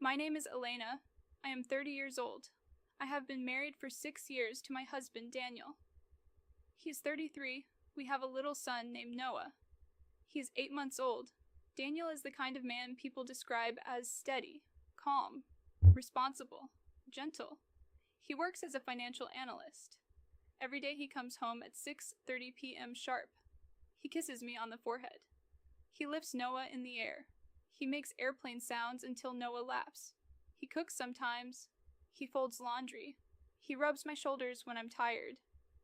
My name is Elena. I am 30 years old. I have been married for 6 years to my husband, Daniel. He is 33. We have a little son named Noah. He is 8 months old. Daniel is the kind of man people describe as steady, calm, responsible, gentle. He works as a financial analyst. Every day he comes home at 6:30 p.m. sharp. He kisses me on the forehead. He lifts Noah in the air. He makes airplane sounds until Noah laughs. He cooks sometimes. He folds laundry. He rubs my shoulders when I'm tired.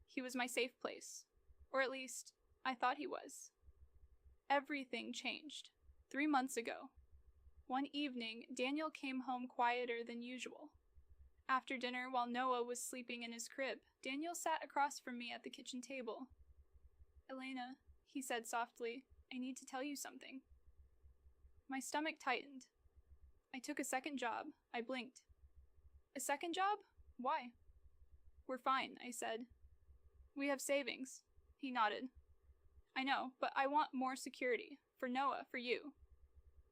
He was my safe place. Or at least, I thought he was. Everything changed 3 months ago. One evening, Daniel came home quieter than usual. After dinner, while Noah was sleeping in his crib, Daniel sat across from me at the kitchen table. "Elena," he said softly, "I need to tell you something." My stomach tightened. I took a second job. I blinked. "A second job? Why?" "We're fine," I said. "We have savings." He nodded. "I know, but I want more security. For Noah, for you."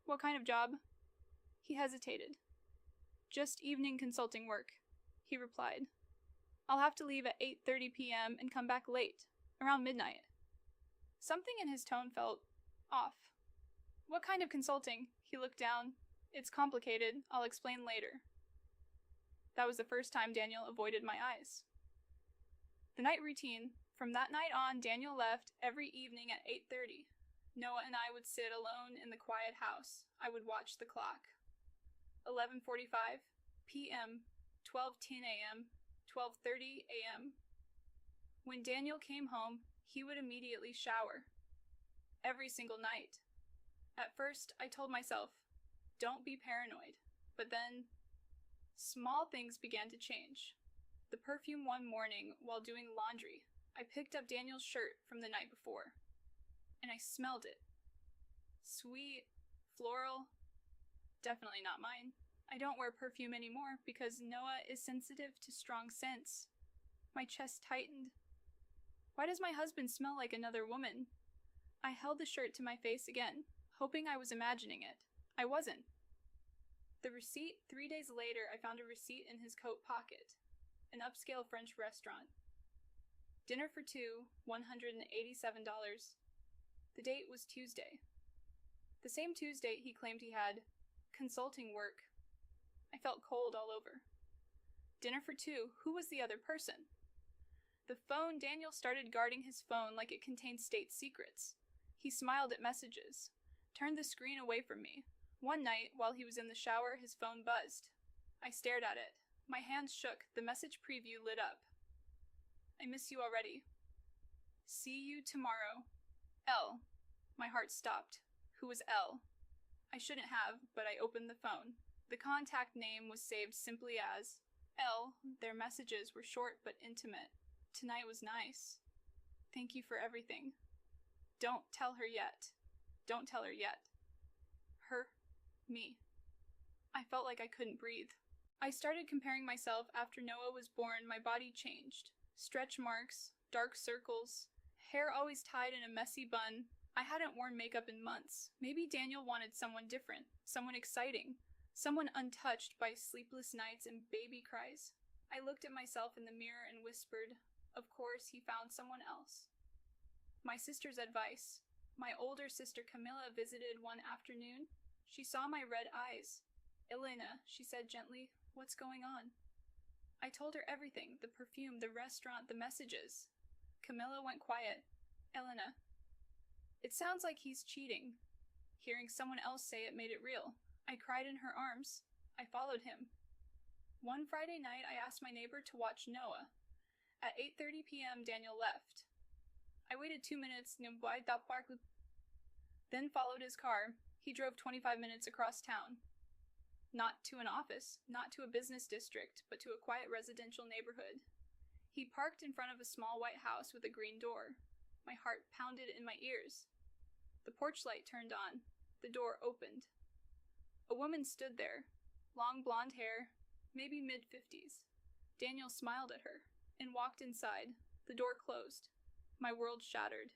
"What kind of job?" He hesitated. "Just evening consulting work," he replied. "I'll have to leave at 8:30 p.m. and come back late, around midnight." Something in his tone felt off. "What kind of consulting?" He looked down. "It's complicated. I'll explain later." That was the first time Daniel avoided my eyes. The night routine. From that night on, Daniel left every evening at 8:30. Noah and I would sit alone in the quiet house. I would watch the clock. 11:45 p.m., 12:10 a.m., 12:30 a.m. When Daniel came home, he would immediately shower. Every single night. At first, I told myself, don't be paranoid. But then, small things began to change. The perfume one morning, while doing laundry, I picked up Daniel's shirt from the night before, and I smelled it. Sweet, floral, definitely not mine. I don't wear perfume anymore because Noah is sensitive to strong scents. My chest tightened. Why does my husband smell like another woman? I held the shirt to my face again, hoping I was imagining it. I wasn't. The receipt, 3 days later, I found a receipt in his coat pocket. An upscale French restaurant. Dinner for two, $187. The date was Tuesday. The same Tuesday he claimed he had consulting work. I felt cold all over. Dinner for two, who was the other person? The phone, Daniel started guarding his phone like it contained state secrets. He smiled at messages, turned the screen away from me. One night, while he was in the shower, his phone buzzed. I stared at it. My hands shook. The message preview lit up. "I miss you already. See you tomorrow. L." My heart stopped. Who was L? I shouldn't have, but I opened the phone. The contact name was saved simply as L. Their messages were short but intimate. "Tonight was nice. Thank you for everything. Don't tell her yet. Don't tell her yet." Her. Me. I felt like I couldn't breathe. I started comparing myself after Noah was born. My body changed. Stretch marks, dark circles, hair always tied in a messy bun. I hadn't worn makeup in months. Maybe Daniel wanted someone different, someone exciting, someone untouched by sleepless nights and baby cries. I looked at myself in the mirror and whispered, of course he found someone else. My sister's advice. My older sister Camilla visited one afternoon. She saw my red eyes. "Elena," she said gently, "what's going on?" I told her everything, the perfume, the restaurant, the messages. Camilla went quiet. "Elena, it sounds like he's cheating." Hearing someone else say it made it real. I cried in her arms. I followed him. One Friday night, I asked my neighbor to watch Noah. At 8:30 p.m., Daniel left. I waited 2 minutes, then followed his car. He drove 25 minutes across town. Not to an office, not to a business district, but to a quiet residential neighborhood. He parked in front of a small white house with a green door. My heart pounded in my ears. The porch light turned on. The door opened. A woman stood there, long blonde hair, maybe mid-50s. Daniel smiled at her and walked inside. The door closed. My world shattered.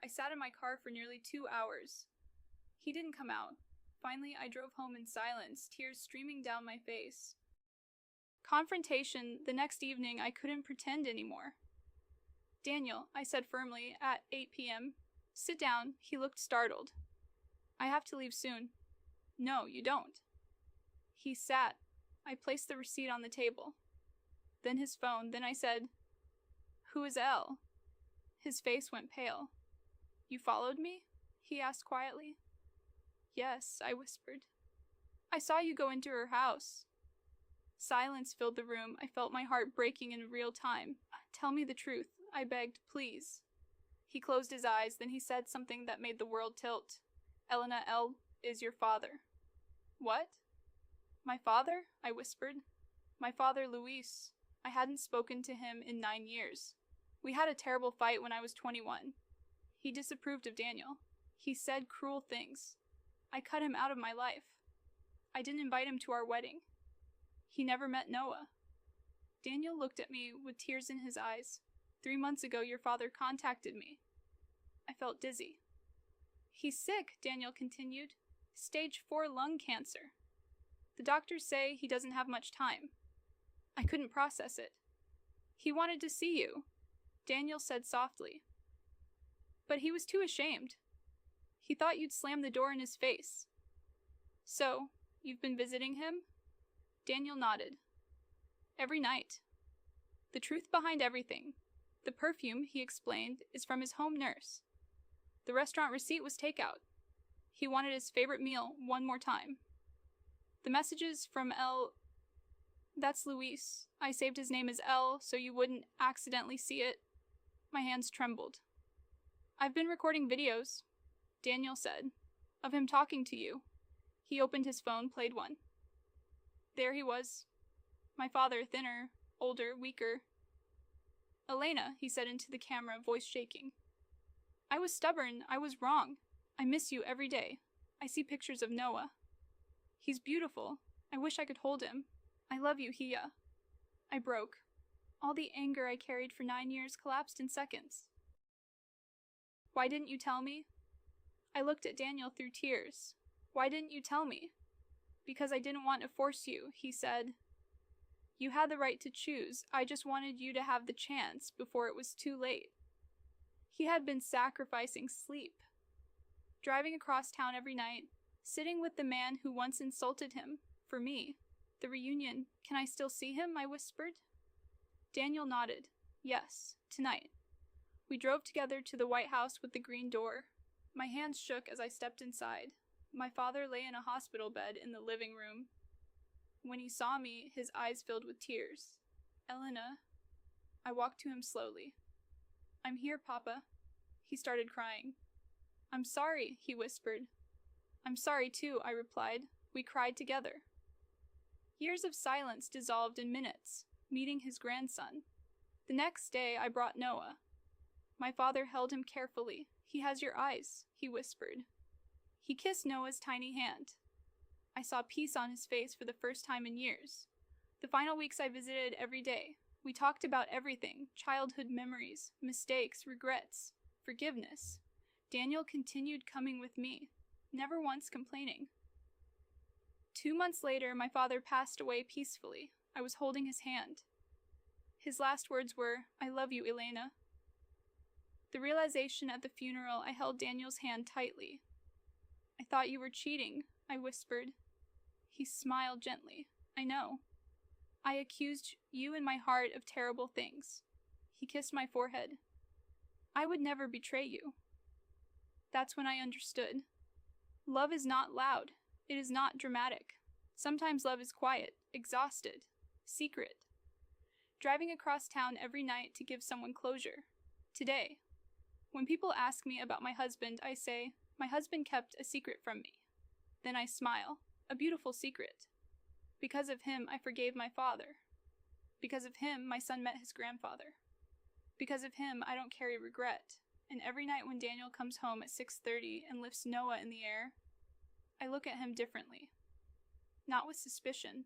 I sat in my car for nearly 2 hours. He didn't come out. Finally, I drove home in silence, tears streaming down my face. Confrontation, the next evening I couldn't pretend anymore. Daniel, I said firmly, at 8 p.m. Sit down. He looked startled. I have to leave soon. No, you don't. He sat. I placed the receipt on the table. Then his phone. Then I said, Who is Elle? His face went pale. You followed me? He asked quietly. Yes, I whispered. I saw you go into her house. Silence filled the room. I felt my heart breaking in real time. Tell me the truth, I begged, please. He closed his eyes, then he said something that made the world tilt. Elena, Elle is your father. What? My father? I whispered. My father, Luis. I hadn't spoken to him in 9 years. We had a terrible fight when I was 21. He disapproved of Daniel. He said cruel things. I cut him out of my life. I didn't invite him to our wedding. He never met Noah. Daniel looked at me with tears in his eyes. 3 months ago, your father contacted me. I felt dizzy. He's sick, Daniel continued. Stage 4 lung cancer. The doctors say he doesn't have much time. I couldn't process it. He wanted to see you, Daniel said softly. But he was too ashamed. He thought you'd slam the door in his face. So, you've been visiting him? Daniel nodded. Every night. The truth behind everything. The perfume, he explained, is from his home nurse. The restaurant receipt was takeout. He wanted his favorite meal one more time. The messages from Elle... That's Luis. I saved his name as Elle so you wouldn't accidentally see it. My hands trembled. I've been recording videos, Daniel said, of him talking to you. He opened his phone, played one. There he was. My father, thinner, older, weaker. Elena, he said into the camera, voice shaking. I was stubborn. I was wrong. I miss you every day. I see pictures of Noah. He's beautiful. I wish I could hold him. I love you, Hia. I broke. All the anger I carried for 9 years collapsed in seconds. Why didn't you tell me? I looked at Daniel through tears. Why didn't you tell me? Because I didn't want to force you, he said. You had the right to choose. I just wanted you to have the chance before it was too late. He had been sacrificing sleep, driving across town every night, sitting with the man who once insulted him, for me. The reunion, can I still see him? I whispered. Daniel nodded. Yes, tonight. We drove together to the White House with the green door. My hands shook as I stepped inside. My father lay in a hospital bed in the living room. When he saw me, his eyes filled with tears. Elena, I walked to him slowly. I'm here, Papa. He started crying. I'm sorry, he whispered. I'm sorry too, I replied. We cried together. Years of silence dissolved in minutes, meeting his grandson. The next day, I brought Noah. My father held him carefully. He has your eyes, he whispered. He kissed Noah's tiny hand. I saw peace on his face for the first time in years. The final weeks I visited every day. We talked about everything, childhood memories, mistakes, regrets, forgiveness. Daniel continued coming with me, never once complaining. 2 months later, my father passed away peacefully. I was holding his hand. His last words were, I love you, Elena. The realization at the funeral, I held Daniel's hand tightly. I thought you were cheating, I whispered. He smiled gently. I know. I accused you in my heart of terrible things. He kissed my forehead. I would never betray you. That's when I understood. Love is not loud. It is not dramatic. Sometimes love is quiet, exhausted, secret. Driving across town every night to give someone closure. Today, when people ask me about my husband, I say, my husband kept a secret from me. Then I smile, a beautiful secret. Because of him, I forgave my father. Because of him, my son met his grandfather. Because of him, I don't carry regret. And every night when Daniel comes home at 6:30 and lifts Noah in the air, I look at him differently. Not with suspicion,